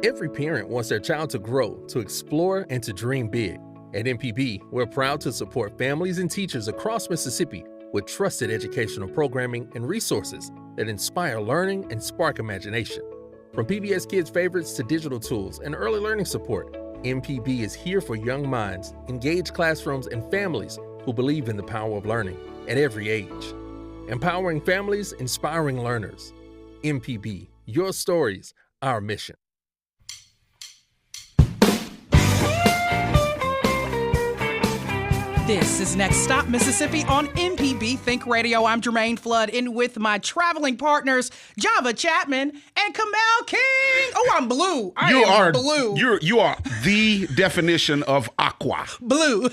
Every parent wants their child to grow, to explore, and to dream big. At MPB, we're proud to support families and teachers across Mississippi with trusted educational programming and resources that inspire learning and spark imagination. From PBS Kids favorites to digital tools and early learning support, MPB is here for young minds, engaged classrooms, and families who believe in the power of learning at every age. Empowering families, inspiring learners. MPB, your stories, our mission. This is Next Stop Mississippi on MPB Think Radio. I'm Jermaine Flood, in with my traveling partners, Java Chapman and Kamel King. Oh, I'm blue. I am blue. You are the definition of aqua. Blue.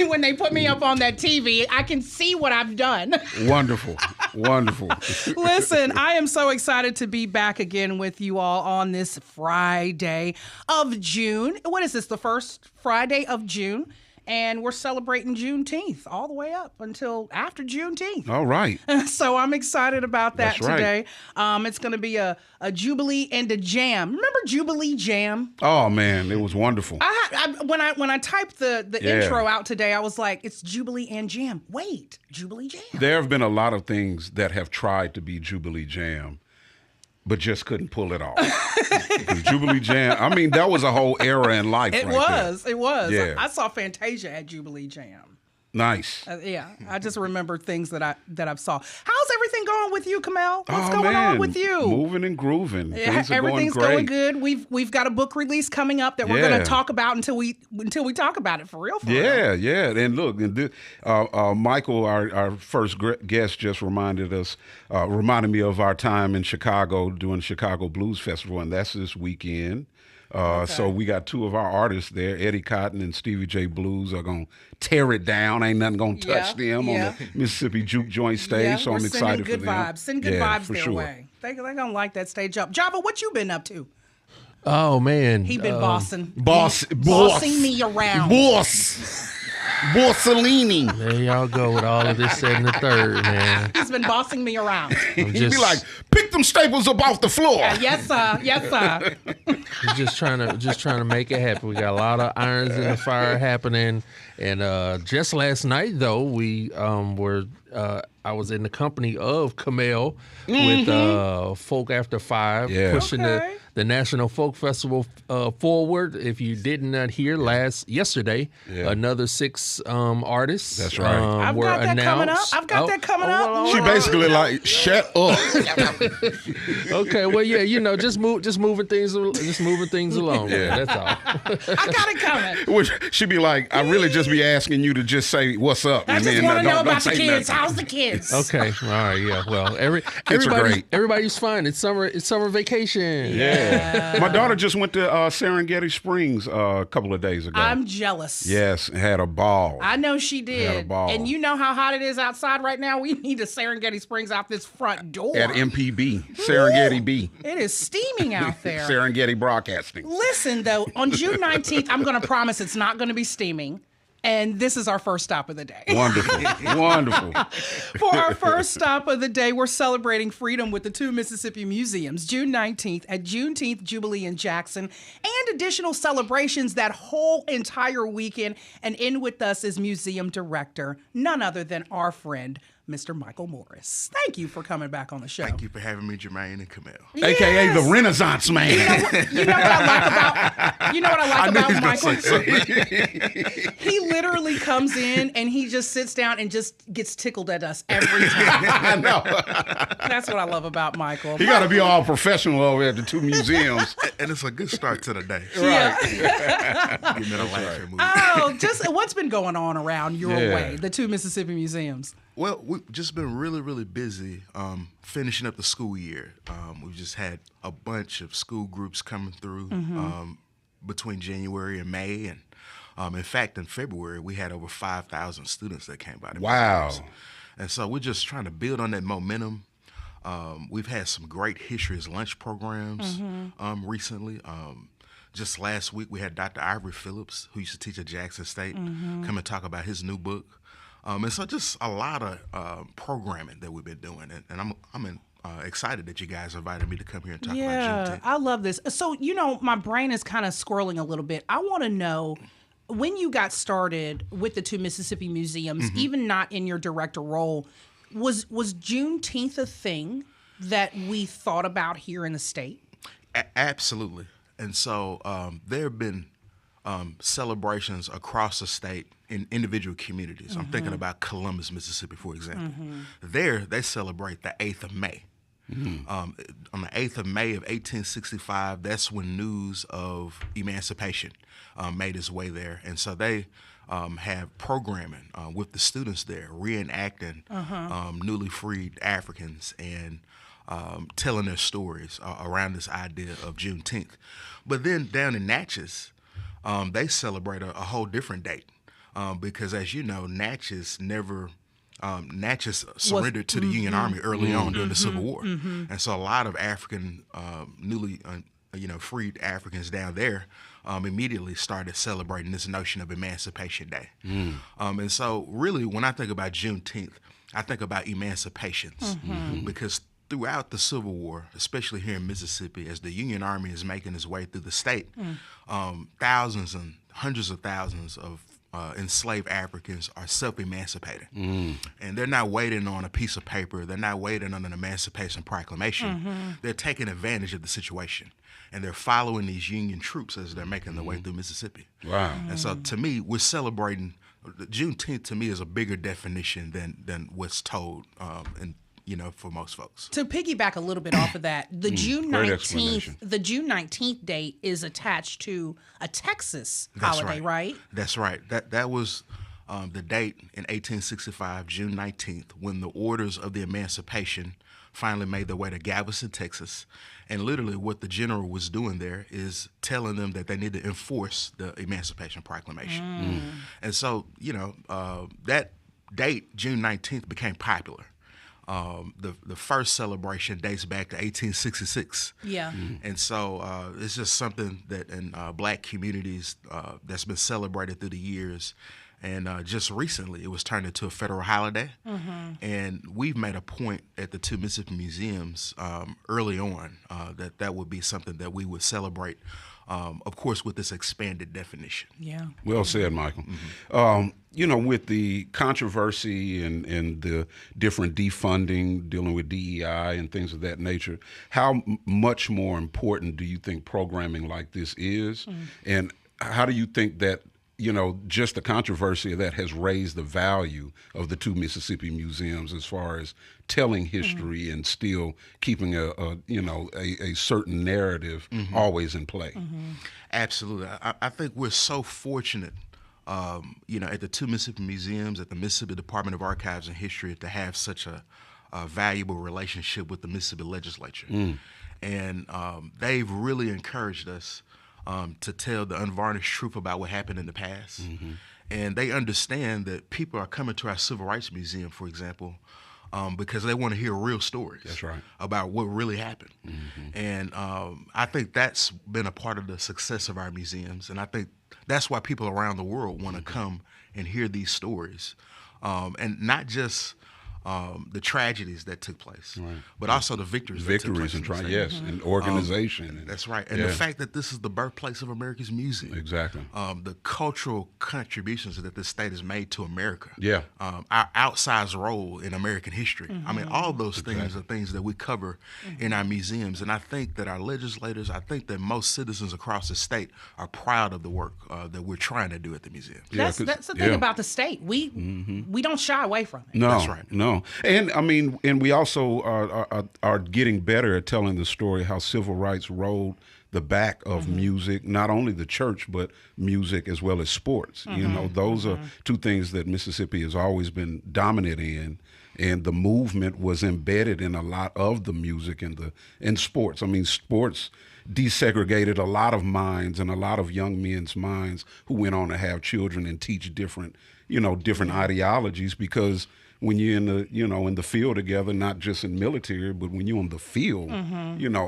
When they put me up on that TV, I can see what I've done. Wonderful. Wonderful. Listen, I am so excited to be back again with you all on this Friday of June. What is this, the first Friday of June? And we're celebrating Juneteenth all the way up until after Juneteenth. All right. So I'm excited about that That's today. Right. It's going to be a Jubilee and a jam. Remember Jubilee Jam? Oh, man, it was wonderful. When I typed the intro out today, I was like, it's Jubilee and Jam. Wait, Jubilee Jam. There have been a lot of things that have tried to be Jubilee Jam, but just couldn't pull it off. Because Jubilee Jam, I mean, that was a whole era in life. It was. Yeah. I saw Fantasia at Jubilee Jam. Nice. Yeah, I just remember things that I've saw. How's everything going with you, Kamel? What's going on with you? Moving and grooving. Yeah, everything's going good. We've got a book release coming up that we're going to talk about until we talk about it for real. Yeah. And look, Michael, our first guest, just reminded me of our time in Chicago doing the Chicago Blues Festival, and that's this weekend. So we got two of our artists there, Eddie Cotton and Stevie J Blues, are going to tear it down. Ain't nothing going to touch them on the Mississippi Juke Joint stage, so I'm excited for them. Send good vibes their way. They're going to like that stage up. Java, what you been up to? Oh, man. He been bossing me around. Borsellini. There y'all go with all of this said in the third, man. He's been bossing me around. He'd be like, pick them staples up off the floor. Yes, sir. just trying to make it happen. We got a lot of irons in the fire happening. And just last night, though, we I was in the company of Kamel with Folk After Five, pushing the National Folk Festival forward. If you did not hear yesterday, another 6 artists. That's right. I've got that coming up. She basically like, shut up. Okay, well, yeah, just moving things along. Yeah. That's all. I got it coming. Which she'd be like, I really just be asking you to just say what's up. I just want to know about the kids. How's the kids? Okay, all right, yeah. Well, everybody's fine. It's summer vacation. Yeah. My daughter just went to Serengeti Springs a couple of days ago. I'm jealous. Yes, had a ball. I know she did. Had a ball. And you know how hot it is outside right now? We need a Serengeti Springs out this front door. At MPB, Serengeti B. It is steaming out there. Serengeti Broadcasting. Listen, though, on June 19th, I'm going to promise it's not going to be steaming. And this is our first stop of the day. Wonderful. For our first stop of the day, we're celebrating freedom with the 2 Mississippi museums, June 19th at Juneteenth Jubilee in Jackson, and additional celebrations that whole entire weekend. And in with us is museum director, none other than our friend, Mr. Michael Morris. Thank you for coming back on the show. Thank you for having me, Jermaine and Kamel. Yes. AKA the Renaissance man. You know what I like about Michael? He literally comes in and he just sits down and just gets tickled at us every time. I know. That's what I love about Michael. He got to be all professional over at the 2 museums. And it's a good start to the day. Yeah. Give me the laugh and move. Oh, just what's been going on around your way, the 2 Mississippi museums? Well, we've just been really, really busy finishing up the school year. We've just had a bunch of school groups coming through between January and May. And in fact, in February, we had over 5,000 students that came by. Wow. And so we're just trying to build on that momentum. We've had some great History's Lunch programs recently. Just last week, we had Dr. Ivory Phillips, who used to teach at Jackson State, come and talk about his new book. And so just a lot of programming that we've been doing, and excited that you guys invited me to come here and talk about Yeah, Juneteenth. I love this. So, my brain is kind of swirling a little bit. I want to know when you got started with the two Mississippi museums, even not in your director role, was Juneteenth a thing that we thought about here in the state? Absolutely. And so there have been celebrations across the state in individual communities. I'm thinking about Columbus, Mississippi, for example. There, they celebrate the 8th of May. On the 8th of May of 1865, that's when news of emancipation made its way there. And so they have programming with the students there, reenacting newly freed Africans and telling their stories around this idea of Juneteenth. But then down in Natchez, they celebrate a whole different date because, as you know, Natchez surrendered to the Union Army early on during the Civil War, and so a lot of African newly freed Africans down there immediately started celebrating this notion of Emancipation Day. And so, really, when I think about Juneteenth, I think about emancipations because throughout the Civil War, especially here in Mississippi, as the Union Army is making its way through the state, thousands and hundreds of thousands of enslaved Africans are self-emancipating. And they're not waiting on a piece of paper. They're not waiting on an Emancipation Proclamation. They're taking advantage of the situation. And they're following these Union troops as they're making their way through Mississippi. Wow. And so to me, we're celebrating, Juneteenth to me is a bigger definition than what's told for most folks. To piggyback a little bit off of that, the June Great 19th, explanation. the June 19th date is attached to a Texas holiday, right? That's right. That was the date in 1865, June 19th, when the orders of the emancipation finally made their way to Galveston, Texas. And literally what the general was doing there is telling them that they need to enforce the Emancipation Proclamation. And so, that date, June 19th, became popular. The first celebration dates back to 1866. Yeah. And so it's just something that in black communities that's been celebrated through the years. And just recently, it was turned into a federal holiday. And we've made a point at the two Mississippi museums early on that would be something that we would celebrate, of course, with this expanded definition. Yeah. Well said, Michael. With the controversy and the different defunding, dealing with DEI and things of that nature, how much more important do you think programming like this is? And how do you think that, just the controversy of that has raised the value of the two Mississippi museums as far as telling history and still keeping a certain narrative always in play? Absolutely. I think we're so fortunate, at the two Mississippi museums, at the Mississippi Department of Archives and History, to have such a valuable relationship with the Mississippi legislature. And they've really encouraged us to tell the unvarnished truth about what happened in the past. And they understand that people are coming to our Civil Rights Museum, for example, because they want to hear real stories. That's right. About what really happened. And I think that's been a part of the success of our museums. And I think that's why people around the world want to come and hear these stories. And not just the tragedies that took place, but also the victories that took place. And organization. That's right. And the fact that this is the birthplace of America's music. Exactly. The cultural contributions that this state has made to America. Yeah. Our outsized role in American history. I mean, all those things are things that we cover in our museums. And I think that our legislators, I think that most citizens across the state are proud of the work that we're trying to do at the museum. That's the thing about the state. We don't shy away from it. No, That's right. No. And I mean, and we also are getting better at telling the story how civil rights rolled the back of music, not only the church, but music as well as sports. Those are two things that Mississippi has always been dominant in. And the movement was embedded in a lot of the music and sports. I mean, sports desegregated a lot of minds and a lot of young men's minds who went on to have children and teach different ideologies, because when you're in the, in the field together, not just in military, but when you're on the field,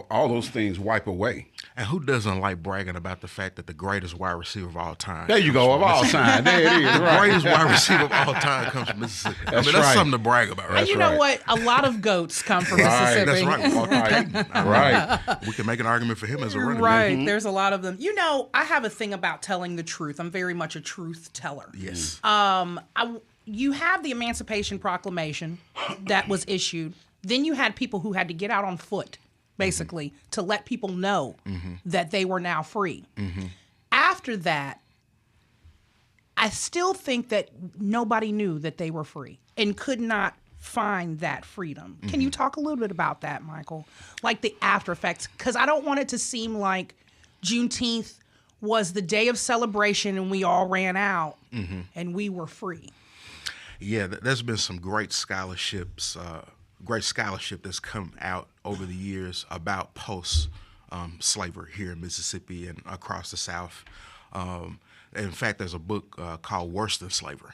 all those things wipe away. And who doesn't like bragging about the fact that the greatest wide receiver of all time? There you go, of all time. There it is. The Right. greatest wide receiver of all time comes from Mississippi. That's that's right. something to brag about, right? And you know what? A lot of goats come from Right, Mississippi. That's right. Walter Payton. I mean, Right. We can make an argument for him as a running Right. back. There's a lot of them. I have a thing about telling the truth. I'm very much a truth teller. Yes. You have the Emancipation Proclamation that was issued. Then you had people who had to get out on foot, basically, to let people know that they were now free. After that, I still think that nobody knew that they were free and could not find that freedom. Can you talk a little bit about that, Michael? Like the after effects? Because I don't want it to seem like Juneteenth was the day of celebration and we all ran out and we were free. Yeah, there's been some great scholarships, great scholarship that's come out over the years about post-slavery here in Mississippi and across the South. In fact, there's a book called Worse Than Slavery,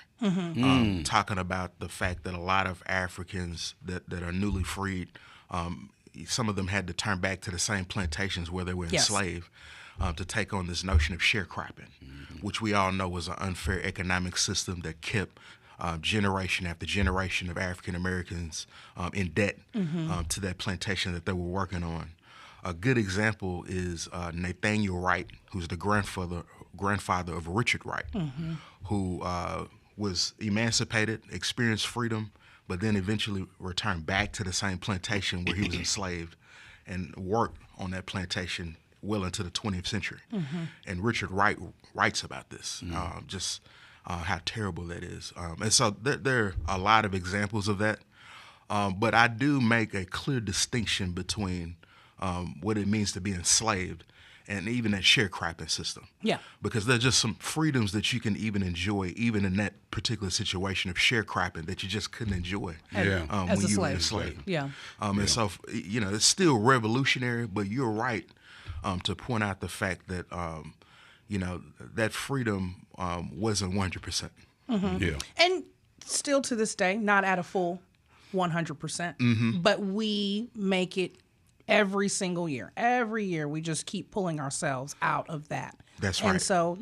talking about the fact that a lot of Africans that are newly freed, some of them had to turn back to the same plantations where they were enslaved to take on this notion of sharecropping, which we all know was an unfair economic system that kept generation after generation of African Americans in debt to that plantation that they were working on. A good example is Nathaniel Wright, who's the grandfather of Richard Wright, who was emancipated, experienced freedom, but then eventually returned back to the same plantation where he was enslaved and worked on that plantation well into the 20th century. And Richard Wright writes about this, just how terrible that is. And so there are a lot of examples of that. But I do make a clear distinction between what it means to be enslaved and even that sharecropping system. Yeah. Because there's just some freedoms that you can even enjoy, even in that particular situation of sharecropping that you just couldn't enjoy as when a you were slave. enslaved. Yeah. And so, it's still revolutionary, but you're right to point out the fact that, that freedom wasn't 100%. Yeah. And still to this day, not at a full 100%, but we make it every single year. Every year, we just keep pulling ourselves out of that. That's right. And so,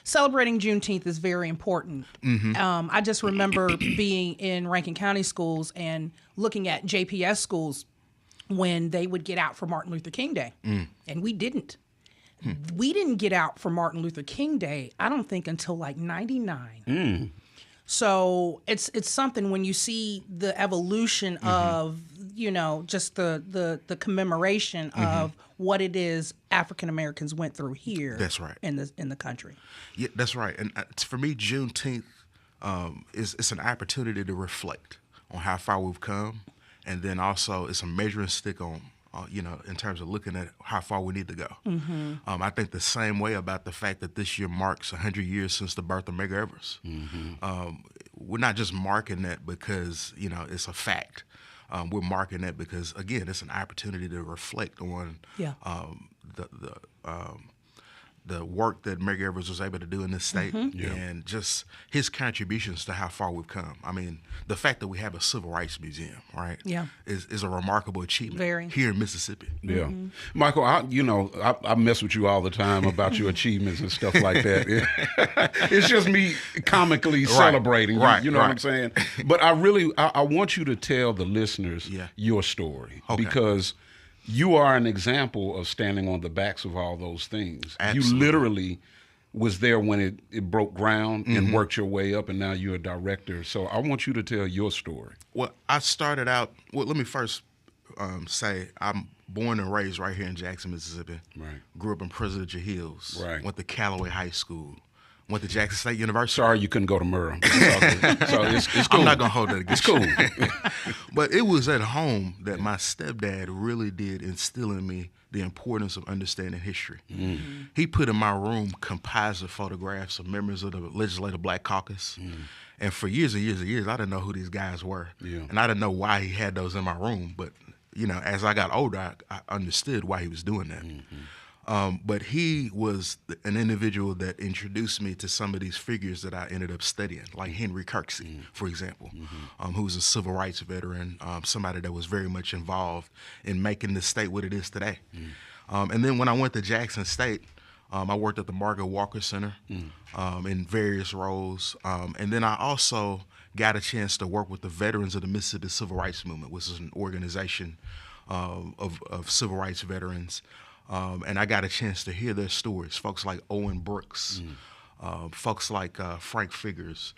celebrating Juneteenth is very important. I just remember being in Rankin County schools and looking at JPS schools when they would get out for Martin Luther King Day. And we didn't. We didn't get out for Martin Luther King Day, I don't think, until like 99. So it's something when you see the evolution of, just the commemoration of what it is African Americans went through here. That's right. In the country. Yeah, that's right. And for me, Juneteenth it's an opportunity to reflect on how far we've come, and then also it's a measuring stick on in terms of looking at how far we need to go. I think the same way about the fact that this year marks 100 years since the birth of Medgar Evers. We're not just marking that because, it's a fact. We're marking that because, again, it's an opportunity to reflect on the work that Medgar Evers was able to do in this state and just his contributions to how far we've come. I mean, the fact that we have a civil rights museum, right, is a remarkable achievement here in Mississippi. Yeah. Michael, I mess with you all the time about your achievements and stuff like that. It's just me comically celebrating, you know what I'm saying? But I want you to tell the listeners your story because you are an example of standing on the backs of all those things. Absolutely. You literally was there when it broke ground and worked your way up, and now you're a director. So I want you to tell your story. Well, I started out, let me first say I'm born and raised right here in Jackson, Mississippi. Right. Grew up in Presidential Hills. Right. Went to Callaway High School. Went to Jackson State University. Sorry you couldn't go to Murrah. So it's cool. I'm not going to hold that against you. It's cool. But it was at home that my stepdad really did instill in me the importance of understanding history. He put in my room composite photographs of members of the Legislative Black Caucus. And for years and years and years, I didn't know who these guys were. And I didn't know why he had those in my room. But, as I got older, I understood why he was doing that. But he was an individual that introduced me to some of these figures that I ended up studying, like Henry Kirksey, for example, who was a civil rights veteran, somebody that was very much involved in making the state what it is today. And then when I went to Jackson State, I worked at the Margaret Walker Center in various roles. And then I also got a chance to work with the veterans of the Mississippi Civil Rights Movement, which is an organization of civil rights veterans. And I got a chance to hear their stories, folks like Owen Brooks, folks like Frank Figures,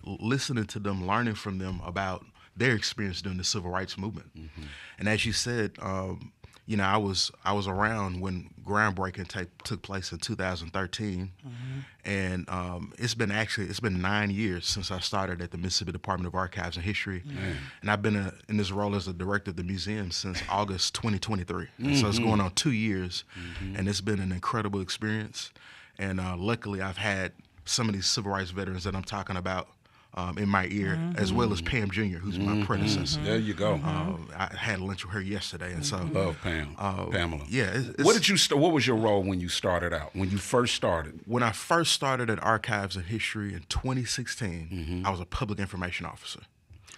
listening to them, learning from them about their experience during the civil rights movement. And as you said, you know, I was around when groundbreaking took place in 2013, and it's been 9 years since I started at the Mississippi Department of Archives and History, and I've been in this role as the director of the museum since August 2023. And so it's going on 2 years, and it's been an incredible experience. And luckily, I've had some of these civil rights veterans that I'm talking about in my ear, as well as Pam Jr., who's my predecessor. There you go. I had lunch with her yesterday, and so Love Pam, Pamela. Yeah. What was your role when you started out? When you first started? When I first started at Archives and History in 2016, I was a public information officer.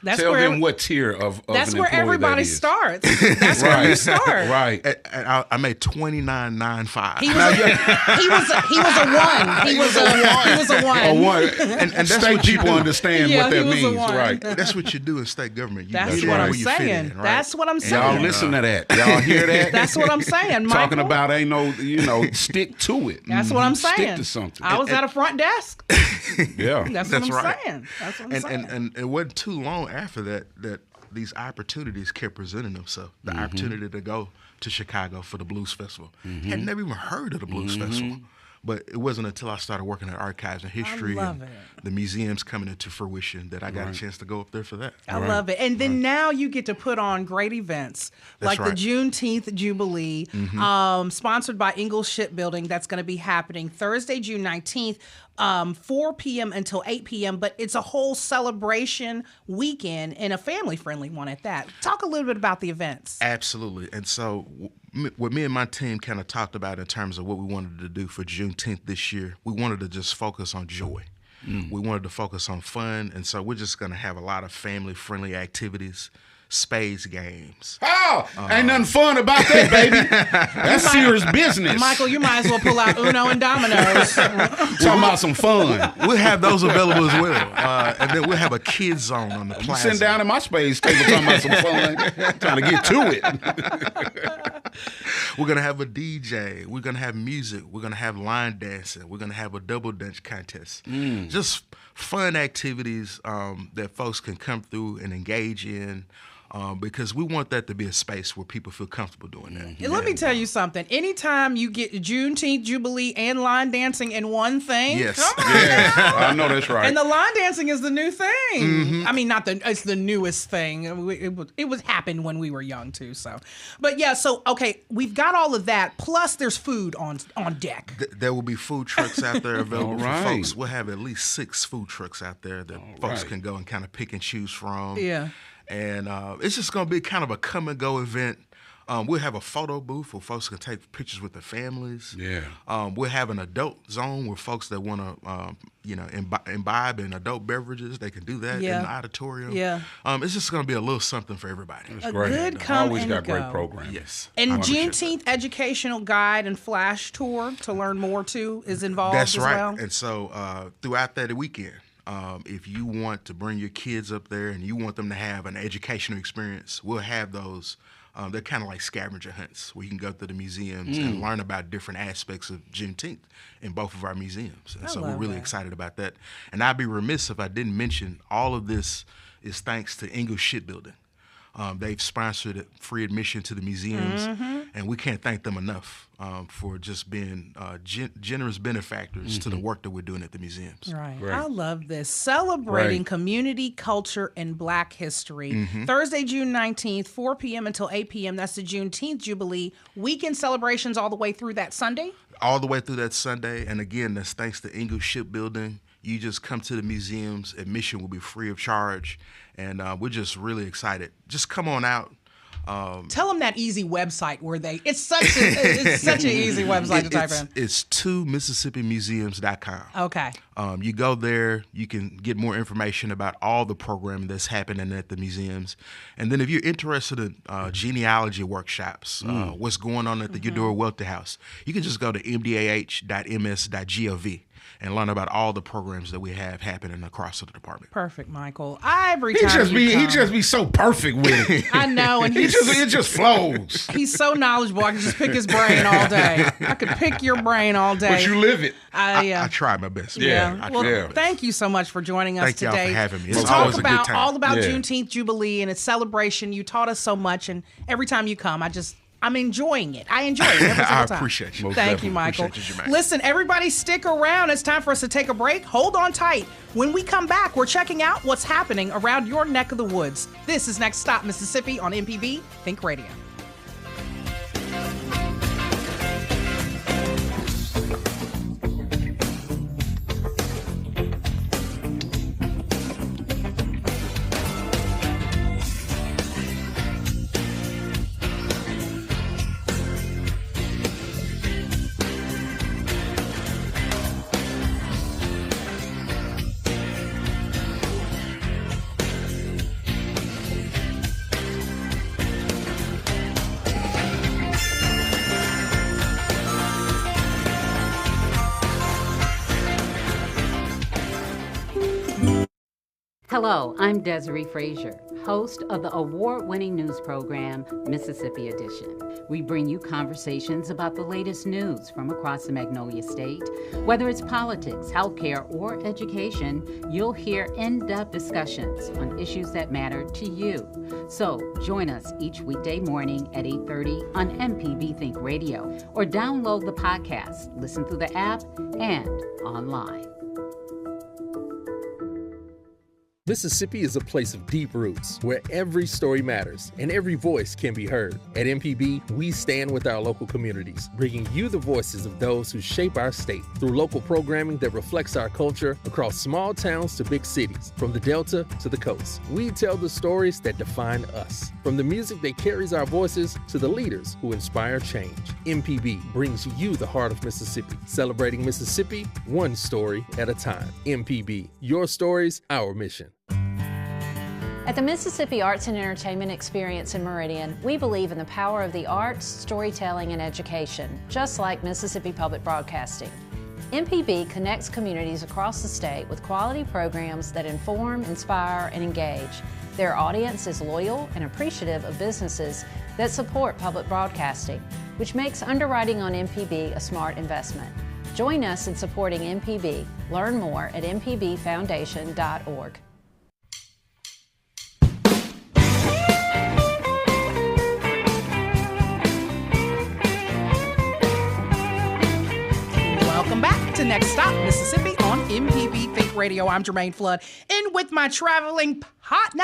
Tell them what tier of that's an where employee everybody that is. starts. That's where you start. Right. And I made $29.95. He was a one. He was a one. A one. And that's state what you people do. understand Yeah, what that he was a means, one. right? That's what you do in state government. That's get what in I'm where you fit saying. in, right? That's what I'm saying. Y'all listen to that. Y'all hear that? That's what I'm saying, Michael. Talking about ain't no, stick to it. That's what I'm saying. Stick to something. I was at a front desk. Yeah. That's what I'm saying. That's what I'm saying. And it wasn't too long after that these opportunities kept presenting themselves. The opportunity to go to Chicago for the Blues Festival. Had never even heard of the Blues Festival. But it wasn't until I started working at Archives and History and the museums coming into fruition that I got a chance to go up there for that. I love it. And then now you get to put on great events like the Juneteenth Jubilee, sponsored by Ingalls Shipbuilding. That's going to be happening Thursday, June 19th, 4 p.m. until 8 p.m. But it's a whole celebration weekend and a family-friendly one at that. Talk a little bit about the events. Absolutely. And so what me and my team kind of talked about in terms of what we wanted to do for Juneteenth this year, we wanted to just focus on joy. We wanted to focus on fun, and so we're just going to have a lot of family-friendly activities, spades games. Oh, ain't nothing fun about that, baby. That's serious business. Michael, you might as well pull out Uno and Dominoes. Talking about some fun. We'll have those available as well. And then we'll have a kids zone on the plaza. Sitting down at my space table talking about some fun, trying to get to it. We're going to have a DJ. We're going to have music. We're going to have line dancing. We're going to have a double dutch contest. Just fun activities that folks can come through and engage in. Because we want that to be a space where people feel comfortable doing that. And let me tell you something. Anytime you get Juneteenth Jubilee and line dancing in one thing, Yes. come on Yeah, now. I know that's right. And the line dancing is the new thing. I mean, it's the newest thing. It was happened when we were young too. So, but yeah. So okay, we've got all of that. Plus, there's food on deck. There will be food trucks out there available All for right. folks. We'll have at least 6 food trucks out there that folks can go and kind of pick and choose from. Yeah. And it's just going to be kind of a come and go event. We'll have a photo booth where folks can take pictures with their families. Yeah. We'll have an adult zone where folks that want to, imbibe in adult beverages, they can do that in the auditorium. Yeah. It's just going to be a little something for everybody. A good come Always and got go. great programs. Yes. And 100%. Juneteenth educational guide and flash tour to learn more too is involved. That's as right. well. And so throughout that weekend, if you want to bring your kids up there and you want them to have an educational experience, we'll have those. They're kind of like scavenger hunts where you can go to the museums and learn about different aspects of Juneteenth in both of our museums. And so we're really excited about that. And I'd be remiss if I didn't mention all of this is thanks to Ingalls Shipbuilding. They've sponsored free admission to the museums, and we can't thank them enough for just being generous benefactors to the work that we're doing at the museums. Right. Right. I love this. Celebrating Right. community, culture, and Black history. Thursday, June 19th, 4 p.m. until 8 p.m. That's the Juneteenth Jubilee. Weekend celebrations all the way through that Sunday. All the way through that Sunday, and again, that's thanks to Ingalls Shipbuilding. You just come to the museums. Admission will be free of charge, and we're just really excited. Just come on out. Tell them that easy website where it's such an easy website to type in. It's 2MississippiMuseums.com. Okay. You go there, you can get more information about all the programming that's happening at the museums. And then if you're interested in genealogy workshops, what's going on at the Eudora Welty House, you can just go to mdah.ms.gov and learn about all the programs that we have happening across the department. Perfect, Michael. Every time he just be so perfect with it. I know, and it just flows. He's so knowledgeable. I can just pick his brain all day. I could pick your brain all day. But you live it. I try my best. Yeah. Well, thank you so much for joining us today. Thank y'all for having me. It's to always talk a good about time. all about Juneteenth Jubilee and its celebration. You taught us so much, and every time you come, I'm enjoying it. I enjoy it every single time. I appreciate you. Thank you, Michael. Appreciate you, Jermaine. Listen, everybody stick around. It's time for us to take a break. Hold on tight. When we come back, we're checking out what's happening around your neck of the woods. This is Next Stop Mississippi on MPB Think Radio. Hello, I'm Desiree Frazier, host of the award-winning news program, Mississippi Edition. We bring you conversations about the latest news from across the Magnolia State. Whether it's politics, healthcare, or education, you'll hear in-depth discussions on issues that matter to you. So join us each weekday morning at 8:30 on MPB Think Radio, or download the podcast, listen through the app, and online. Mississippi is a place of deep roots where every story matters and every voice can be heard. At MPB, we stand with our local communities, bringing you the voices of those who shape our state through local programming that reflects our culture across small towns to big cities, from the Delta to the coast. We tell the stories that define us, from the music that carries our voices to the leaders who inspire change. MPB brings you the heart of Mississippi, celebrating Mississippi one story at a time. MPB, your stories, our mission. At the Mississippi Arts and Entertainment Experience in Meridian, we believe in the power of the arts, storytelling, and education, just like Mississippi Public Broadcasting. MPB connects communities across the state with quality programs that inform, inspire, and engage. Their audience is loyal and appreciative of businesses that support public broadcasting, which makes underwriting on MPB a smart investment. Join us in supporting MPB. Learn more at mpbfoundation.org. Welcome back to Next Stop Mississippi on MPB Think Radio. I'm Jermaine Flood, and with my traveling partners,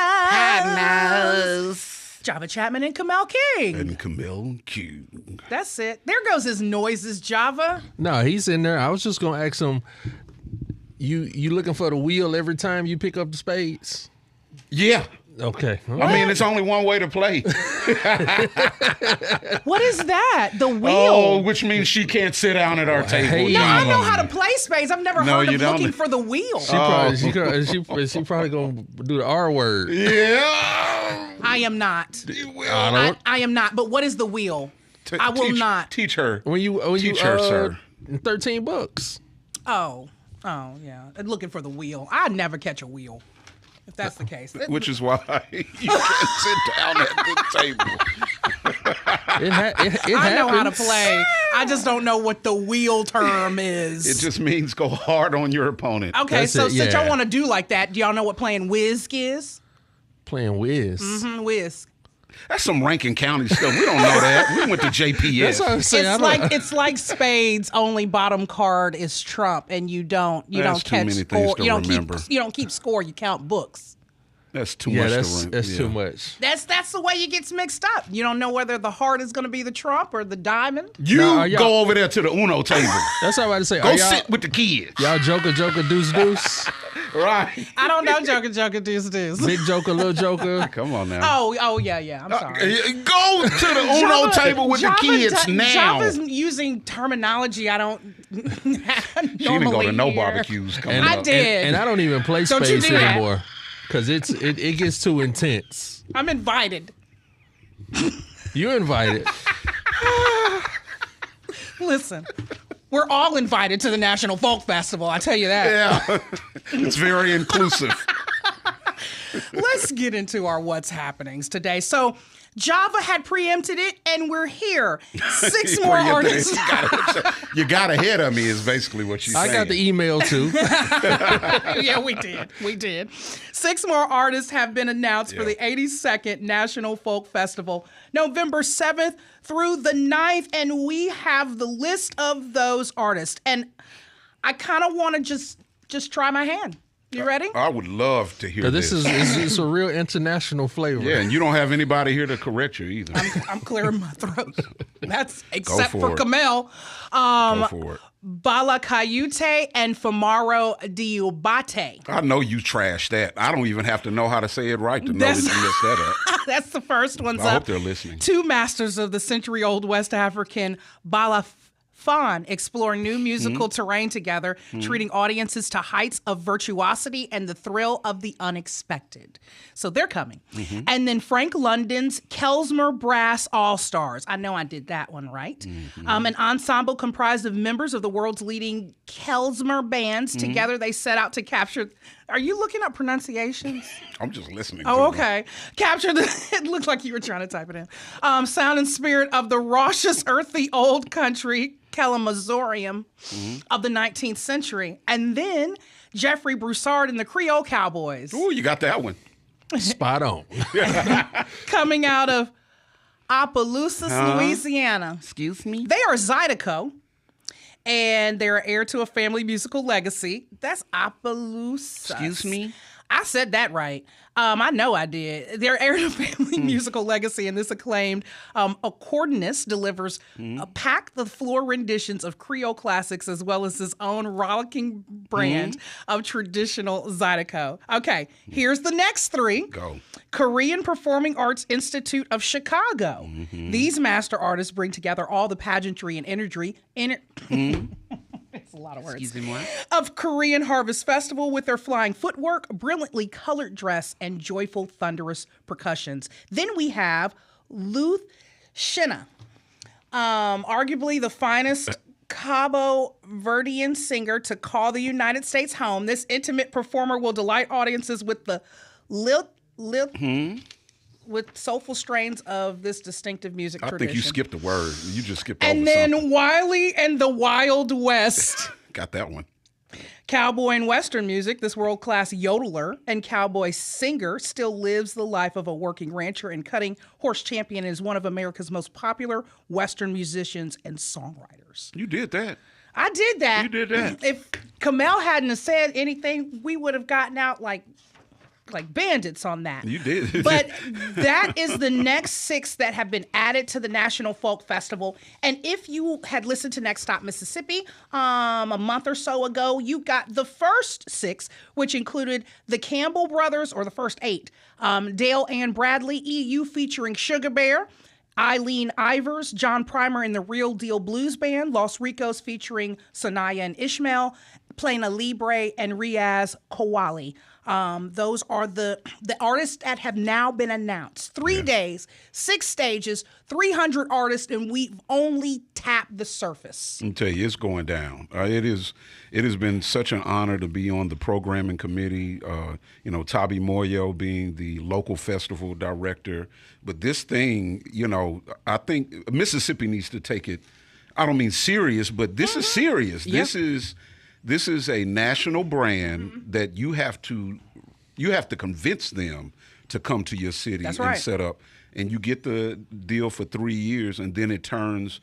Java Chapman and Kamel King. And Camille Q. That's it. There goes his noises, Java. No, he's in there. I was just gonna ask him. You looking for the wheel every time you pick up the spades? Yeah. Okay. I mean, it's only one way to play. What is that? The wheel? Oh, which means she can't sit down at our table. hey. No, I know how to play spades. I've never heard you of don't. looking for the wheel. She probably gonna do the R word. Yeah. I am not. I am not. But what is the wheel? I will not. Teach her. Teach her, sir. $13. Oh, yeah. Looking for the wheel. I'd never catch a wheel. If that's the case. Which is why you can't sit down at the table. I know how to play. I just don't know what the wheel term is. It just means go hard on your opponent. Okay, since y'all want to do like that, do y'all know what playing whisk is? Playing whiz. Mm-hmm, whisk. That's some Rankin County stuff. We don't know that. We went to JPS. That's what I'm saying. It's like spades. Only bottom card is trump, and you don't That's catch too many score. things to You don't remember. you don't keep score. You count books. That's too much. That's too much. That's the way you get mixed up. You don't know whether the heart is going to be the trump or the diamond. You go over there to the Uno table. That's what I'm about to say. Go sit with the kids. Y'all joker, deuce. Right. I don't know Joker this. Big Joker, little Joker. Come on now. Oh yeah. I'm sorry. Go to the Uno table with the kids now. Java's using terminology I don't She didn't go to no hear. barbecues coming I up. did. And I don't even play Don't you Space do that. anymore because it gets too intense. I'm invited. You're invited. Listen, we're all invited to the National Folk Festival. I tell you that. Yeah. It's very inclusive. Let's get into our what's happenings today. So Java had preempted it, and we're here. 6 more artists. You got ahead of me is basically what she's saying. I got the email too. Yeah, we did. 6 more artists have been announced for the 82nd National Folk Festival, November 7th through the 9th, and we have the list of those artists. And I kind of want to just try my hand. You ready? I would love to hear this. It's a real international flavor. Yeah, and you don't have anybody here to correct you either. I'm clearing my throat. That's except for for it. Kamel. Go for it. Balakayute and Famaro Diubate. I know you trashed that. I don't even have to know how to say it right to know that you messed that up. That's the first one's I up. hope they're listening. 2 masters of the century-old West African Balafon exploring new musical terrain together, treating audiences to heights of virtuosity and the thrill of the unexpected. So they're coming. And then Frank London's Kelsmer Brass All-Stars. I know I did that one right. An ensemble comprised of members of the world's leading Kelsmer bands. Together they set out to capture... Are you looking up pronunciations? I'm just listening. Oh, to them. okay. Capture the... It looked like you were trying to type it in. Sound and spirit of the raucous, earthy old country Kalamazorium of the 19th century. And then Jeffrey Broussard and the Creole Cowboys. Ooh, you got that one. Spot on. Coming out of Opelousas, Louisiana. Excuse me? They are Zydeco, and they're heir to a family musical legacy. That's Opelousas. Excuse me? I said that right. I know I did. They're heir to a family musical legacy, and this acclaimed accordionist delivers pack the floor renditions of Creole classics as well as his own rollicking brand of traditional Zydeco. Okay, here's the next 3. Go. Korean Performing Arts Institute of Chicago. These master artists bring together all the pageantry and imagery. It's a lot of words. Excuse me, what? Of Korean Harvest Festival with their flying footwork, brilliantly colored dress, and joyful, thunderous percussions. Then we have Luth Shinna, arguably the finest Cabo Verdean singer to call the United States home. This intimate performer will delight audiences with the with soulful strains of this distinctive music tradition. I think you skipped a word. You just skipped over And then something. Wiley and the Wild West. Got that one. Cowboy and Western music, this world-class yodeler and cowboy singer still lives the life of a working rancher and cutting horse champion and is one of America's most popular Western musicians and songwriters. You did that. I did that. You did that. If Kamel hadn't have said anything, we would have gotten out like bandits on that. You did. But that is the next 6 that have been added to the National Folk Festival. And if you had listened to Next Stop Mississippi a month or so ago, you got the first 6, which included the Campbell Brothers, or the first 8. Dale Ann Bradley, EU featuring Sugar Bear. Eileen Ivers, John Primer and the Real Deal Blues Band. Los Ricos featuring Sanaya and Ishmael. Plena Libre and Riaz Kowali. Those are the artists that have now been announced. 3 days, 6 stages, 300 artists, and we've only tapped the surface. Let me tell you, it's going down. It has been such an honor to be on the programming committee. Tabi Moyo being the local festival director. But this thing, I think Mississippi needs to take it. I don't mean serious, but this is serious. Yep. This is a national brand that you have to convince them to come to your city and set up. And you get the deal for 3 years, and then it turns,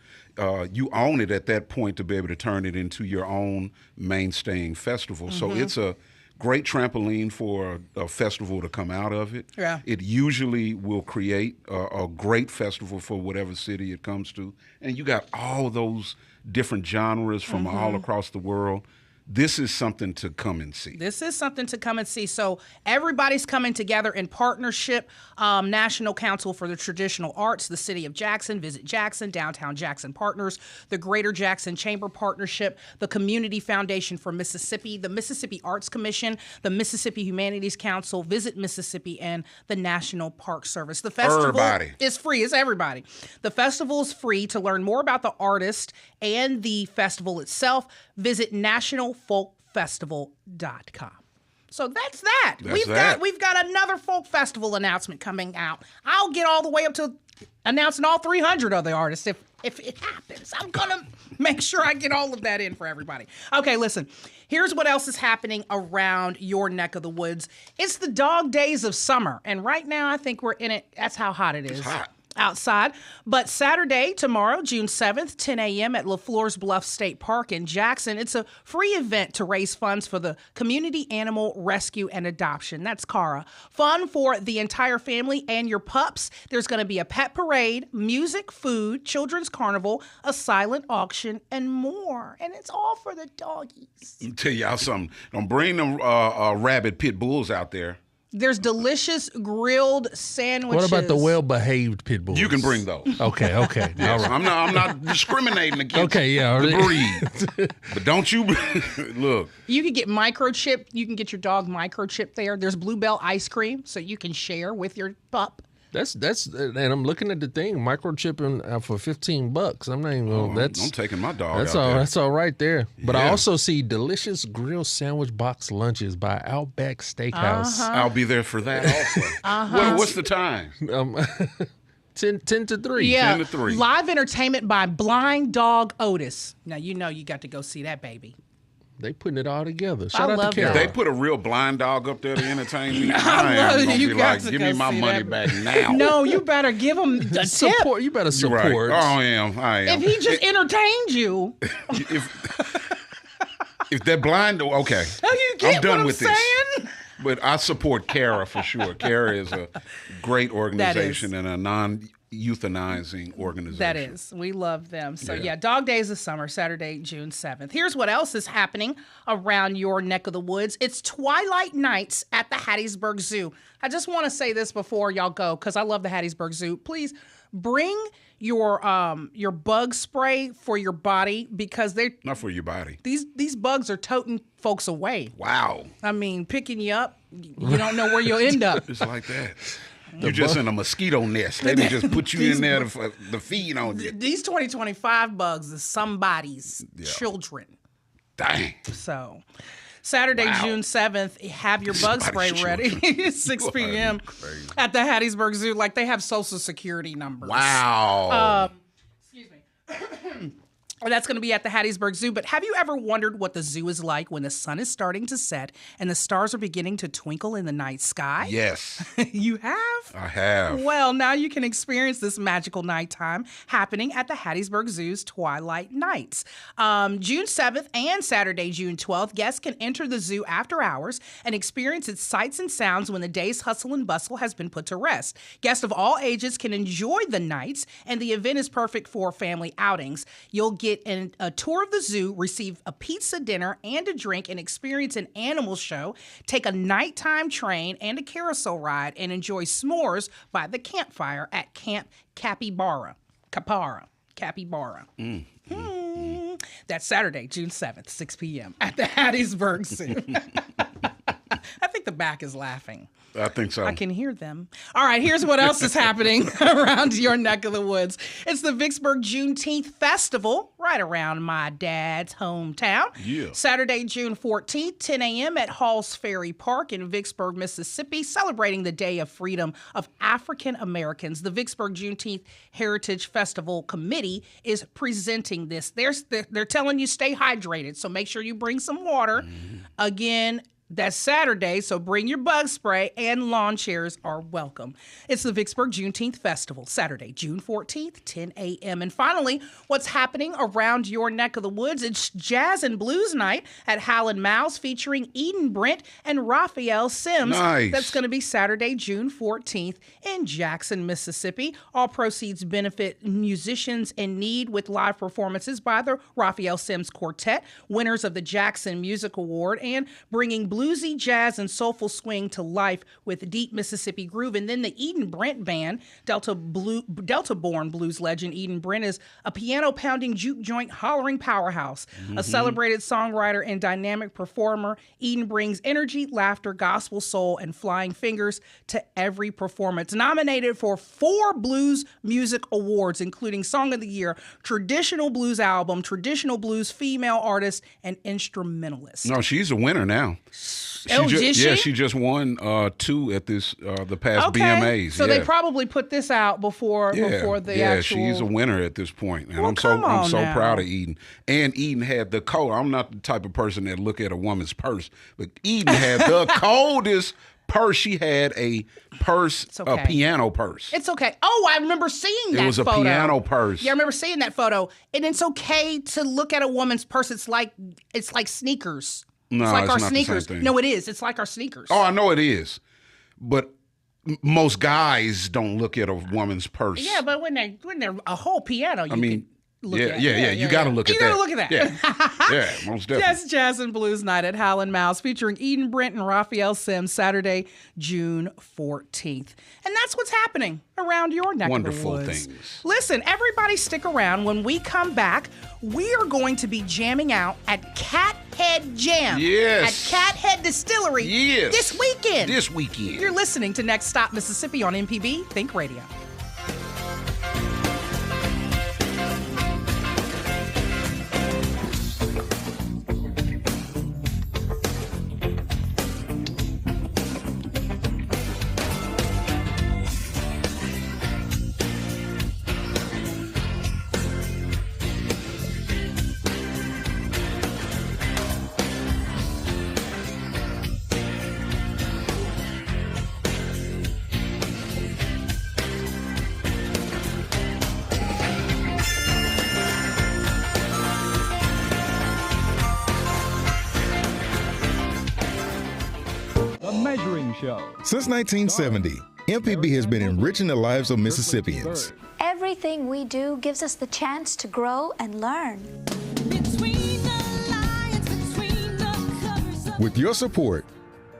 you own it at that point to be able to turn it into your own mainstaying festival. So it's a great trampoline for a festival to come out of it. Yeah. It usually will create a great festival for whatever city it comes to. And you got all those different genres from all across the world. this is something to come and see. This is something to come and see. So everybody's coming together in partnership. National Council for the Traditional Arts, the City of Jackson, Visit Jackson, Downtown Jackson Partners, the Greater Jackson Chamber Partnership, the Community Foundation for Mississippi, the Mississippi Arts Commission, the Mississippi Humanities Council, Visit Mississippi, and the National Park Service. The festival is free. It's everybody. The festival is free. To learn more about the artist and the festival itself, visit nationalfolkfestival.com. So that's that. We've got another folk festival announcement coming out. I'll get all the way up to announcing all 300 of the artists if it happens. I'm gonna make sure I get all of that in for everybody. Okay, listen. Here's what else is happening around your neck of the woods. It's the dog days of summer, and right now I think we're in it. That's how hot it is. It's hot outside. But Saturday, tomorrow, June 7th, 10 a.m. at LaFleur's Bluff State Park in Jackson. It's a free event to raise funds for the Community Animal Rescue and Adoption. That's CARA. Fun for the entire family and your pups. There's going to be a pet parade, music, food, children's carnival, a silent auction, and more. And it's all for the doggies. I'll tell y'all something. Don't bring them rabid pit bulls out there. There's delicious grilled sandwiches. What about the well-behaved pit bulls? You can bring those. Okay. Yes, All right. I'm not discriminating against the breed. But don't you look. You can get microchip. You can get your dog microchip there. There's Bluebell ice cream, so you can share with your pup. That's and I'm looking at the thing, microchipping for $15. I'm not even. I'm taking my dog. That's out all. there. That's all right there. But Yeah. I also see delicious grilled sandwich box lunches by Outback Steakhouse. I'll be there for that also. What's the time? 10 to 3. Yeah, 10 to 3. Live entertainment by Blind Dog Otis. Now you know you got to go see that baby. They putting it all together. Shout out love to Carol. If they put a real blind dog up there to entertain me, I I love am it. going You to be got like, to give go me my see money that. back now. No, you better give him a tip. support. You better You're support. right. Oh, I am. If he just entertained you. If they're blind, okay. Oh, you get I'm done what I'm with saying? this. But I support CARA for sure. CARA is a great organization and a non-euthanizing organization. That is. We love them. So, yeah, Dog Days of Summer, Saturday, June 7th. Here's what else is happening around your neck of the woods. It's Twilight Nights at the Hattiesburg Zoo. I just want to say this before y'all go, because I love the Hattiesburg Zoo. Please bring your bug spray for your body, because they're Not for your body. these bugs are toting folks away. Wow. I mean, picking you up, you don't know where you'll end up. It's like that. You're just in a mosquito nest. They just put you in there to feed on you. These 2025 bugs is somebody's children. Dang. So, Saturday, June 7th, have your bug spray ready. 6 p.m. at the Hattiesburg Zoo. Like, they have Social Security numbers. Wow. Excuse me. That's going to be at the Hattiesburg Zoo. But have you ever wondered what the zoo is like when the sun is starting to set and the stars are beginning to twinkle in the night sky? Yes. You have? I have. Well, now you can experience this magical nighttime happening at the Hattiesburg Zoo's Twilight Nights. June 7th and Saturday, June 12th, guests can enter the zoo after hours and experience its sights and sounds when the day's hustle and bustle has been put to rest. Guests of all ages can enjoy the nights, and the event is perfect for family outings. You'll get a tour of the zoo, receive a pizza dinner and a drink, and experience an animal show, take a nighttime train and a carousel ride, and enjoy s'mores by the campfire at Camp Capybara. That's Saturday, June 7th, 6 p.m. at the Hattiesburg Zoo. I think the back is laughing. I think so. I can hear them. All right, here's what else is happening around your neck of the woods. It's the Vicksburg Juneteenth Festival, right around my dad's hometown. Yeah. Saturday, June 14th, 10 a.m. at Halls Ferry Park in Vicksburg, Mississippi, celebrating the Day of Freedom of African Americans. The Vicksburg Juneteenth Heritage Festival Committee is presenting this. They're telling you stay hydrated, so make sure you bring some water. Again, That's Saturday, so bring your bug spray and lawn chairs are welcome. It's the Vicksburg Juneteenth Festival, Saturday, June 14th, 10 a.m. And finally, what's happening around your neck of the woods? It's Jazz and Blues Night at Howland Mouse featuring Eden Brent and Raphael Sims. Nice. That's going to be Saturday, June 14th in Jackson, Mississippi. All proceeds benefit musicians in need with live performances by the Raphael Sims Quartet, winners of the Jackson Music Award, and bringing bluesy jazz and soulful swing to life with deep Mississippi groove. And then the Eden Brent Band, Delta-born blues legend Eden Brent is a piano-pounding, juke-joint, hollering powerhouse. A celebrated songwriter and dynamic performer, Eden brings energy, laughter, gospel soul, and flying fingers to every performance. Nominated for 4 Blues Music Awards, including Song of the Year, Traditional Blues Album, Traditional Blues Female Artist, and Instrumentalist. No, she's a winner now. Did she? Yeah, she just won 2 at this the past BMAs. So they probably put this out before the actual. Yeah, she's a winner at this point, and Well, I'm so now. proud of Eden. And Eden had the cold. I'm not the type of person that look at a woman's purse, but Eden had the coldest purse. She had a purse, a piano purse. It's okay. Oh, I remember seeing that. It was photo. a piano purse. Yeah, I remember seeing that photo. And it's okay to look at a woman's purse. It's like sneakers. No, it's like it's our not sneakers. the same thing. No, it is. It's like our sneakers. Oh, I know it is, but most guys don't look at a woman's purse. Yeah, but when they're a whole piano, you can look at. You got to look at that. You got to look at that. Yeah, most definitely. Yes, Jazz and Blues Night at Howland Mouse featuring Eden Brent and Raphael Sims, Saturday, June 14th. And that's what's happening around your neck of the woods. Wonderful things. Listen, everybody stick around. When we come back, we are going to be jamming out at Cathead Jam. Yes. At Cathead Distillery. Yes. This weekend. This weekend. You're listening to Next Stop Mississippi on MPB Think Radio. Since 1970, MPB has been enriching the lives of Mississippians. Everything we do gives us the chance to grow and learn. With your support,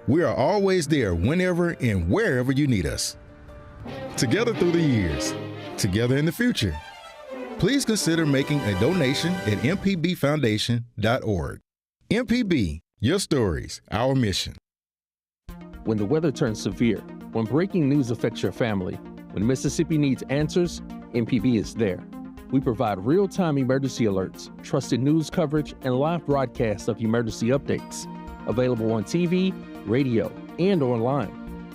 we are always there whenever and wherever you need us. Together through the years, together in the future. Please consider making a donation at mpbfoundation.org. MPB, your stories, our mission. When the weather turns severe, when breaking news affects your family, when Mississippi needs answers, MPB is there. We provide real-time emergency alerts, trusted news coverage, and live broadcasts of emergency updates. Available on TV, radio, and online.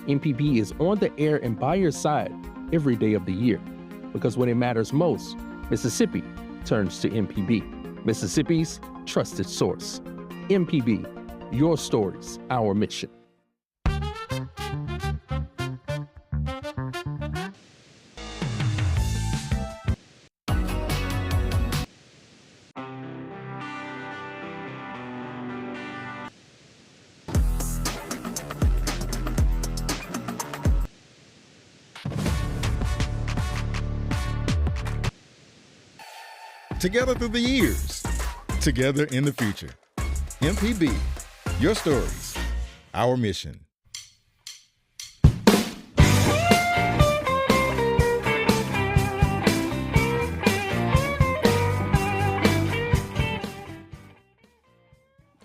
MPB is on the air and by your side every day of the year. Because when it matters most, Mississippi turns to MPB, Mississippi's trusted source. MPB, your stories, our mission. Together through the years, together in the future. MPB, your stories, our mission.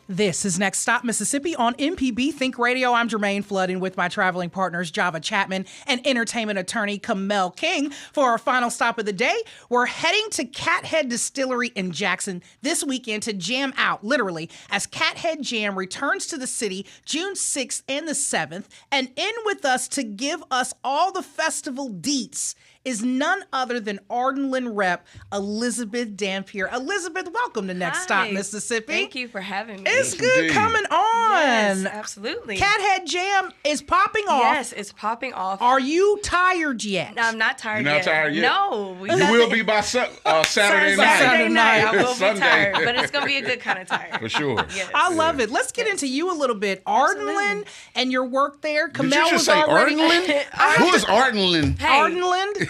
This is Next Stop Mississippi on MPB Think Radio. I'm Jermaine Flooding with my traveling partners Java Chapman and entertainment attorney Kamel King. For our final stop of the day, we're heading to Cathead Distillery in Jackson this weekend to jam out, literally, as Cathead Jam returns to the city June 6th and the 7th. And in with us to give us all the festival deets is none other than Ardenland Rep Elizabeth Dampier. Elizabeth, welcome to Next Stop Mississippi. Thank you for having me. It's good coming on. Yes, absolutely. Cathead Jam is popping off. Yes, it's popping off. Are you tired yet? No, I'm not tired You're yet. not tired yet? No. You will be by Saturday night. Saturday night. I will Sunday. be tired, but it's going to be a good kind of tired. For sure. Yes. I love it. Let's get into you a little bit. Ardenland and your work there. Did you Kamel just was say already Ardenland? Who is Ardenland? Hey, Ardenland?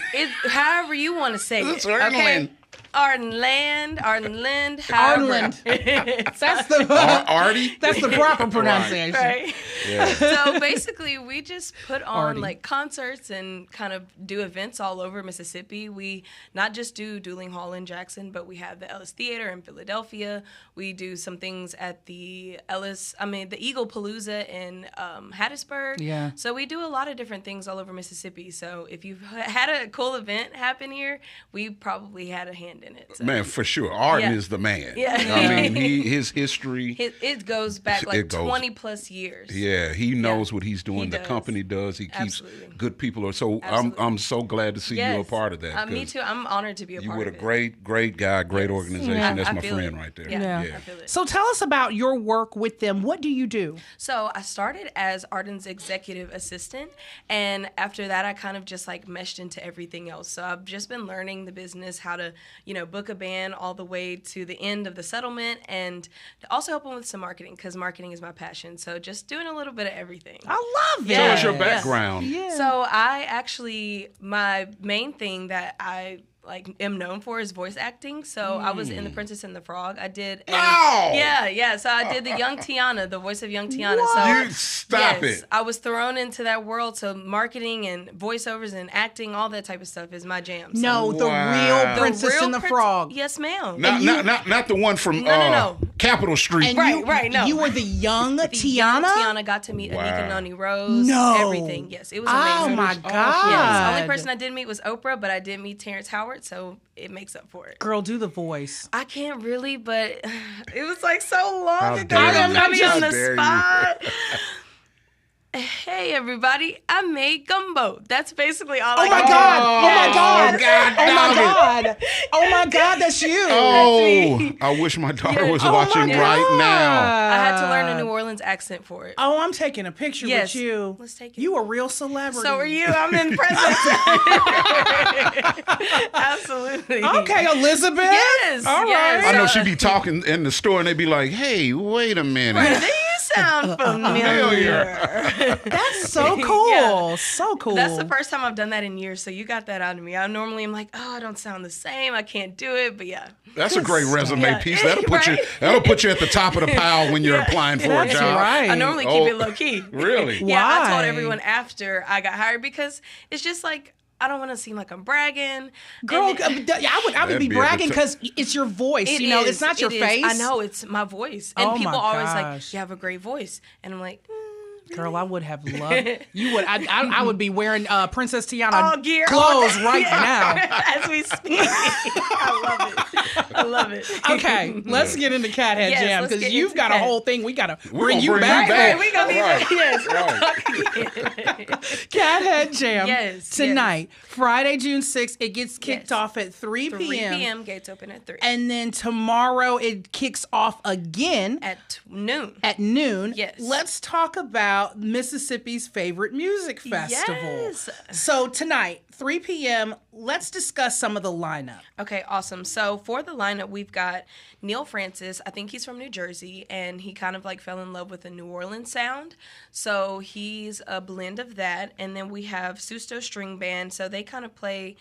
however you want to say It's it. Ardenland. Okay? Ardenland. Ardenland. That's the Artie? That's the proper pronunciation. Right. Yeah. So basically, we just put on Artie. like concerts and kind of do events all over Mississippi. We not just do Dueling Hall in Jackson, but we have the Ellis Theater in Philadelphia. We do some things at the Eagle Palooza in Hattiesburg. Yeah. So we do a lot of different things all over Mississippi. So if you've had a cool event happen here, we probably had a hand in it. So. Man, for sure. Arden Yeah. is the man. Yeah. I mean, his history. It goes back like It goes- 20 plus years. Yeah, he knows what he's doing. He The does. company does. He keeps Absolutely. good people. So Absolutely. I'm so glad to see you a Yes. part of that. Me 'cause too. I'm honored to be a You part were a of it. great guy, great organization. Yeah. That's I my feel friend it. right there. Yeah. Yeah. I feel it. So tell us about your work with them. What do you do? So I started as Arden's executive assistant, and after that, I kind of just like meshed into everything else. So I've just been learning the business, how to, book a band all the way to the end of the settlement, and also helping with some marketing because marketing is my passion. So just doing a little bit of everything. I love it. So what's your Yeah. background? Yeah. So my main thing that I am known for is voice acting. So I was in The Princess and the Frog. I did No! Yeah. So I did the young Tiana, the voice of young Tiana. So You stop yes, it. I was thrown into that world. So marketing and voiceovers and acting, all that type of stuff is my jam. So No, the Wow. real The Princess and the Frog. Yes, ma'am. Not the one from No. Capitol Street. And Right, no. You were the young The young Tiana? Tiana got to meet Wow. Anika Noni Rose. No. Everything. Yes, it was Oh amazing. my Yes, God. the only person I didn't meet was Oprah, but I did meet Terrence Howard, so it makes up for it. Girl, do the voice. I can't really, but it was like so long How ago. dare Don't you. put me How on the dare you. spot. Hey everybody, I made gumbo. That's basically all I Oh my got. God! Oh my God! God, Oh my dog God! Oh my God! That's you! Oh, I wish my daughter was Oh my watching right now. I had to learn a New Orleans accent for it. Oh, I'm taking a picture Yes. with you. Let's take it. You a real celebrity. So are you. I'm in presence. Absolutely. Okay, Elizabeth. Yes. All yes. right. I know she'd be talking in the store and they'd be like, hey, wait a minute. Do you sound familiar? That's so cool. Yeah. So cool. That's the first time I've done that in years, so you got that out of me. I normally am like, oh, I don't sound the same. I can't do it, but yeah. That's a great resume Yeah. piece. That'll put you. Right? That'll put you at the top of the pile when you're applying for a That's job. right. I normally keep it low key. Really? Yeah, I told Why? everyone after I got hired because it's just like I don't want to seem like I'm bragging. Girl, And I would That'd be be at the bragging top. because it's your voice. it It's is, not your it is. face. I know it's my voice, and Oh people my always gosh. like, "You have a great voice," and I'm like, Girl, I would have loved. You would. I would be wearing Princess Tiana all gear, clothes all right now. as we speak. I love it. Okay, let's get into Cathead Yes, Jam let's because get you've into got a Cat. whole thing. We got to We're bring gonna you bring back. you back. Right, we gonna be Right. yes. Cathead Jam Yes, tonight, Friday, June 6th. It gets kicked Yes. off at 3 3 p.m. p.m. Gates open at 3. And then tomorrow it kicks off again At noon. at noon. Yes. Let's talk about Mississippi's favorite music festival. Yes. So tonight, 3 p.m., let's discuss some of the lineup. Okay, awesome. So for the lineup, we've got Neil Francis. I think he's from New Jersey, and he kind of like fell in love with the New Orleans sound. So he's a blend of that. And then we have Susto String Band. So they kind of play,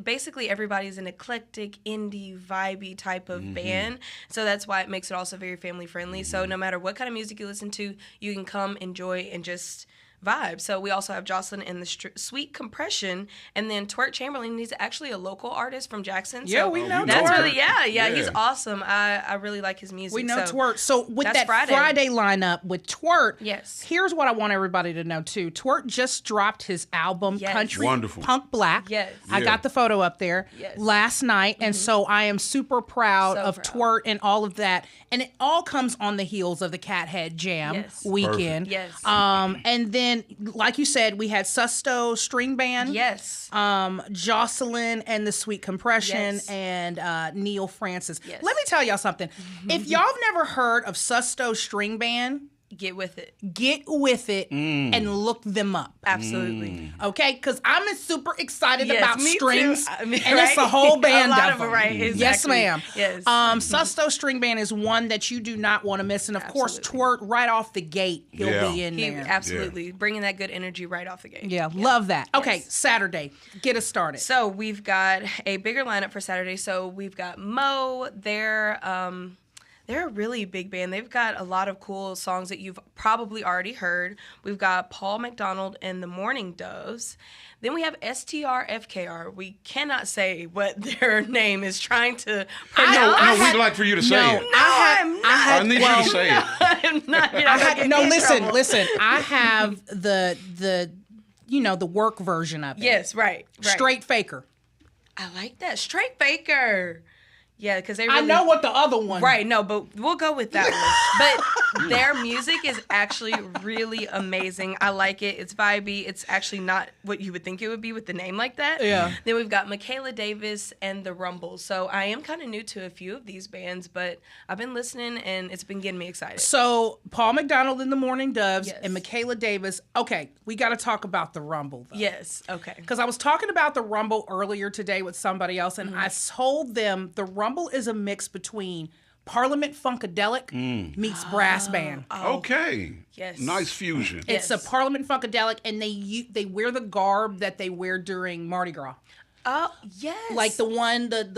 basically everybody's an eclectic, indie, vibey type of band. So that's why it makes it also very family friendly. So no matter what kind of music you listen to, you can come, enjoy, and just vibe. So we also have Jocelyn and the Sweet Compression, and then Twerk Chamberlain. He's actually a local artist from Jackson. Yeah, so we know that's Twerk. really yeah, he's Yeah. awesome. I really like his music. We know so Twerk. So with that's that Friday. lineup with Twerk, Yes. here's what I want everybody to know too. Twerk just dropped his album Yes. Country Wonderful. Punk Black. Yes. I Yeah. got the photo up there Yes. last night, and so I am super proud So of proud. Twerk and all of that. And it all comes on the heels of the Cathead Jam Yes. weekend. Yes. And then then, like you said, we had Susto String Band. Yes. Jocelyn and the Sweet Compression, Yes. and Neil Francis. Yes. Let me tell y'all something. If y'all have never heard of Susto String Band, Get with it. get with it and look them up. Absolutely. Okay? Because I'm super excited Yes, about me strings. too. I mean, and it's a right? whole band A lot of of them, them. right, Yes, exactly. ma'am. Yes. Susto String Band is one that you do not want to miss. And of course, Twirt, right off the gate, he'll be in He there. absolutely bringing that good energy right off the gate. Yeah, love that. Okay, Yes. Saturday. Get us started. So we've got a bigger lineup for Saturday. So we've got Mo. They're a really big band. They've got a lot of cool songs that you've probably already heard. We've got Paul McDonald and the Morning Doves. Then we have STRFKR. We cannot say what their name is trying to pronounce. No, we'd like for you to say it. I need you to say it. I'm not. Listen. I have the work version of it. Yes, right. Straight Faker. I like that. Straight Faker. Yeah, because they really... I know what the other one. Right, no, but we'll go with that one. But their music is actually really amazing. I like it. It's vibey. It's actually not what you would think it would be with the name like that. Yeah. Then we've got Michaela Davis and the Rumble. So I am kind of new to a few of these bands, but I've been listening and it's been getting me excited. So Paul McDonald and the Morning Doves Yes. and Michaela Davis. Okay, we got to talk about the Rumble, though. Yes, okay. Because I was talking about the Rumble earlier today with somebody else, and I told them the Rumble is a mix between Parliament Funkadelic meets brass band. Okay. Yes. Nice fusion. It's a Parliament Funkadelic, and they wear the garb that they wear during Mardi Gras. Oh, yes. Like the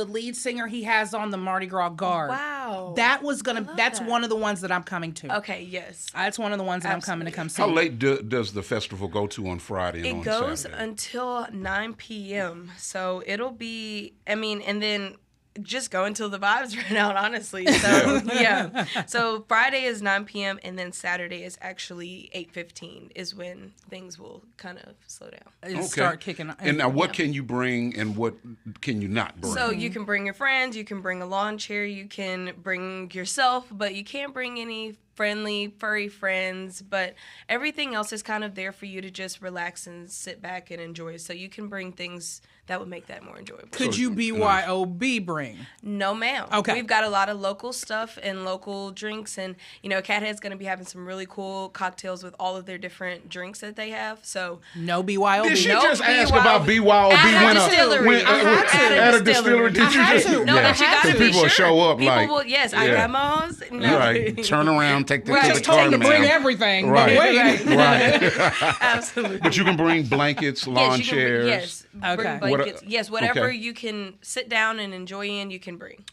lead singer, he has on the Mardi Gras garb. Wow. That's one of the ones that I'm coming to. Okay, yes. That's one of the ones that I'm coming to come see. How late does the festival go to on Friday and on Saturday? It goes until 9 p.m. So it'll be, and then just go until the vibes run out, honestly. So, yeah. So Friday is 9 p.m. and then Saturday is actually 8:15 is when things will kind of slow down. Start kicking. And now what can you bring and what can you not bring? So you can bring your friends, you can bring a lawn chair, you can bring yourself, but you can't bring any friendly, furry friends, but everything else is kind of there for you to just relax and sit back and enjoy. So you can bring things that would make that more enjoyable. Could you BYOB bring? No, ma'am. Okay. We've got a lot of local stuff and local drinks, and Cathead's going to be having some really cool cocktails with all of their different drinks that they have. So no BYOB. Did she No just ask BYOB. about BYOB At a distillery. at a distillery? Did you just? No, but you gotta be people will sure. show up People like, will, yes, I got my own. No. Right. Turn around, take the Right. to Just the told car, him to ma'am. bring everything. Right. But wait. Right. Absolutely. But you can bring blankets, lawn Yes, you can chairs. bring, yes, Okay. bring blankets. Yes, whatever okay. you can sit down and enjoy in, you can bring.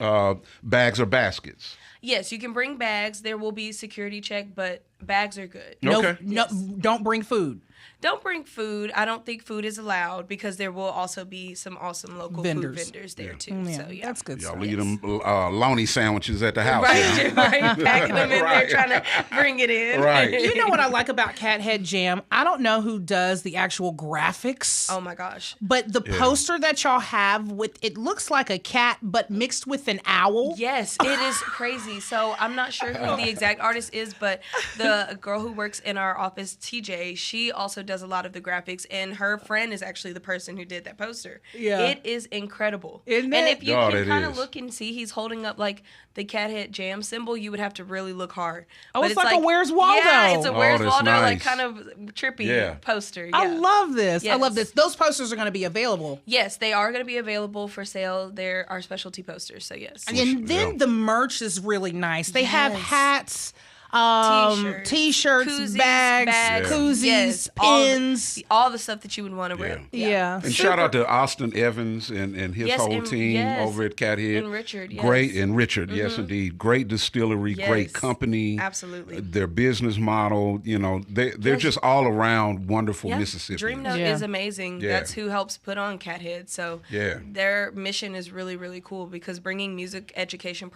Bags or baskets. Yes, you can bring bags. There will be security check, but bags are good. Okay. No, don't bring food. Don't bring food. I don't think food is allowed because there will also be some awesome local food vendors there too. Yeah, So yeah, that's good Y'all stuff. leave them Lonnie sandwiches at the house. right, right. Packing them in Right. there, trying to bring it in. Right. You know what I like about Cathead Jam? I don't know who does the actual graphics. Oh my gosh. But the poster that y'all have it looks like a cat, but mixed with an owl. Yes, it is crazy. So I'm not sure who the exact artist is, but the girl who works in our office, TJ, she also does a lot of the graphics, and her friend is actually the person who did that poster. Yeah. It is incredible. Isn't and it? if you God, can it kind of is. look and see, he's holding up like the Cathead Jam symbol, you would have to really look hard. Oh, But it's like a Where's Waldo? Yeah, it's a Oh, Where's that's Waldo, like nice. kind of trippy Yeah. poster. Yeah. I love this. I Yes. love this. Those posters are going to be available. Yes, they are going to be available for sale. They're our specialty posters, so yes. And then Yeah. the merch is really nice. They have Yes. hats, T-shirts, t-shirts, bags, koozies, yes, pins. all the stuff that you would want to wear. Yeah. And shout out to Austin Evans and his Yes, whole and- team yes. over at Cathead. And Richard, yes. Great, and Richard, yes indeed. Great distillery, great Yes. company. Absolutely. Their business model, they're Yes. just all around wonderful Yeah. Mississippi. Dream Note Yeah. is amazing. Yeah. That's who helps put on Cathead. So Yeah. their mission is really, really cool because bringing music education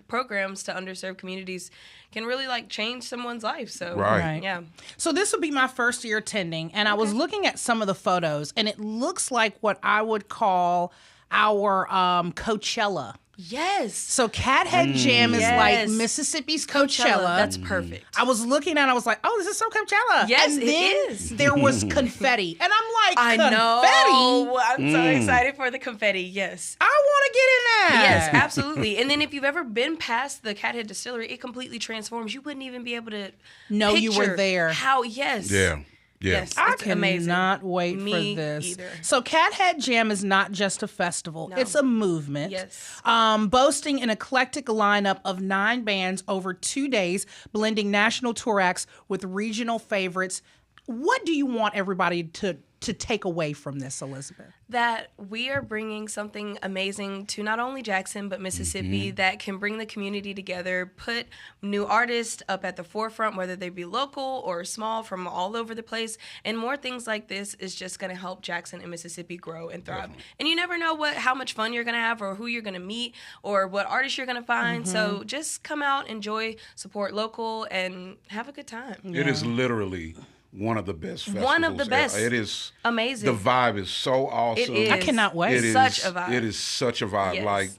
programs to underserved communities can really change someone's life. So Right. yeah. So this will be my first year attending, and I was looking at some of the photos, and it looks like what I would call our Coachella Yes. So Cathead Jam is like Mississippi's Coachella. That's perfect. I was looking at it, I was like, oh, this is so Coachella. Yes, and it then is. there was confetti. And I'm like, I confetti? know. I'm so excited for the confetti. Yes. I want to get in that. Yes, absolutely. And then if you've ever been past the Cathead Distillery, it completely transforms. You wouldn't even be able to know you were there. How, yes. Yeah. Yes, I it's amazing. cannot wait Me for this. either. So Cathead Jam is not just a festival. No. It's a movement. Yes. Boasting an eclectic lineup of 9 bands over 2 days, blending national tour acts with regional favorites. What do you want everybody to take away from this, Elizabeth? That we are bringing something amazing to not only Jackson, but Mississippi that can bring the community together, put new artists up at the forefront, whether they be local or small from all over the place. And more things like this is just going to help Jackson and Mississippi grow and thrive. Definitely. And you never know how much fun you're going to have or who you're going to meet or what artists you're going to find. So just come out, enjoy, support local, and have a good time. It is literally one of the best festivals. One of the best. It is amazing. The vibe is so awesome. It is. I cannot wait. It is such a vibe. It is such a vibe. Yes. Like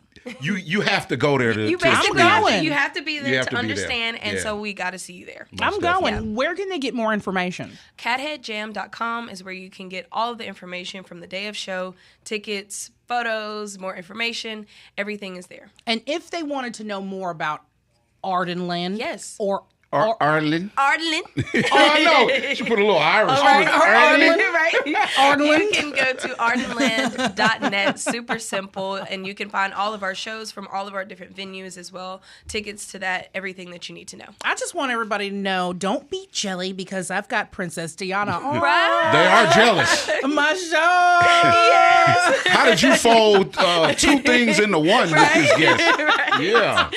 you have to go there to. You to basically experience. you have to be there You have to to be there. understand, and Yeah. so we got to see you there. I'm definitely. going. Where can they get more information? Catheadjam.com is where you can get all of the information from the day of show, tickets, photos, more information. Everything is there. And if they wanted to know more about Ardenland, Yes. or Ardenland. Ardenland. Oh no, she put a little Irish. Ardenland, right? Ardenland. You can go to ardenland.net, super simple, and you can find all of our shows from all of our different venues as well. Tickets to that, everything that you need to know. I just want everybody to know, don't be jelly because I've got Princess Diana on Right? They are jealous. my show. Yes. How did you fold 2 things into one with this guest? Yeah.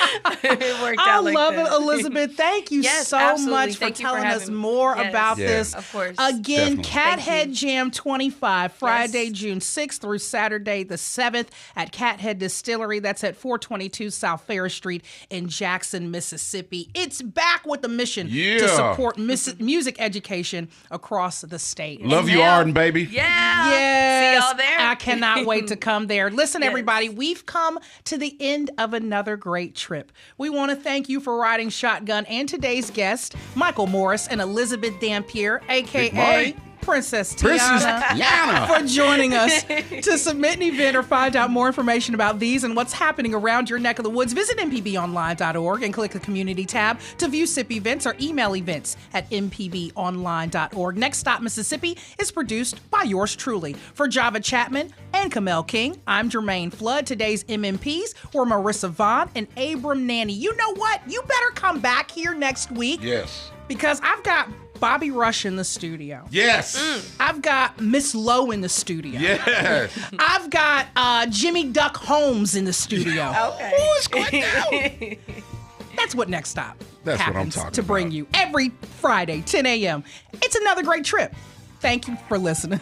It worked I out like love that. it, Elizabeth. Thank you Yes, so absolutely. much for Thank you for telling us having me. more Yes. about Yeah. this. Of course. Again, Definitely. Cathead Jam 25, Friday, Yes. June 6th through Saturday the 7th at Cathead Distillery. That's at 422 South Ferris Street in Jackson, Mississippi. It's back with the mission to Yeah. support music education across the state. Love you, Now- Arden, baby. Yeah. Yes, See y'all there. I cannot wait to come there. Listen, Yes. everybody, we've come to the end of another great trip. We want to thank you for riding shotgun and today's guest, Michael Morris and Elizabeth Dampier, a.k.a. Mike. Princess Princess Tiana, Tiana. for joining us. To submit an event or find out more information about these and what's happening around your neck of the woods, visit mpbonline.org and click the community tab to view SIP events or email events at mpbonline.org. Next Stop Mississippi is produced by yours truly. For Java Chapman and Kamel King, I'm Jermaine Flood. Today's MMPs were Marissa Vaughn and Abram Nanny. You know what? You better come back here next week Yes. because I've got Bobby Rush in the studio. Yes. I've got Miss Lowe in the studio. Yes. I've got Jimmy Duck Holmes in the studio. Okay. Who's going down? That's what Next Stop That's what I'm happens talking to bring about. you every Friday, 10 a.m. It's another great trip. Thank you for listening.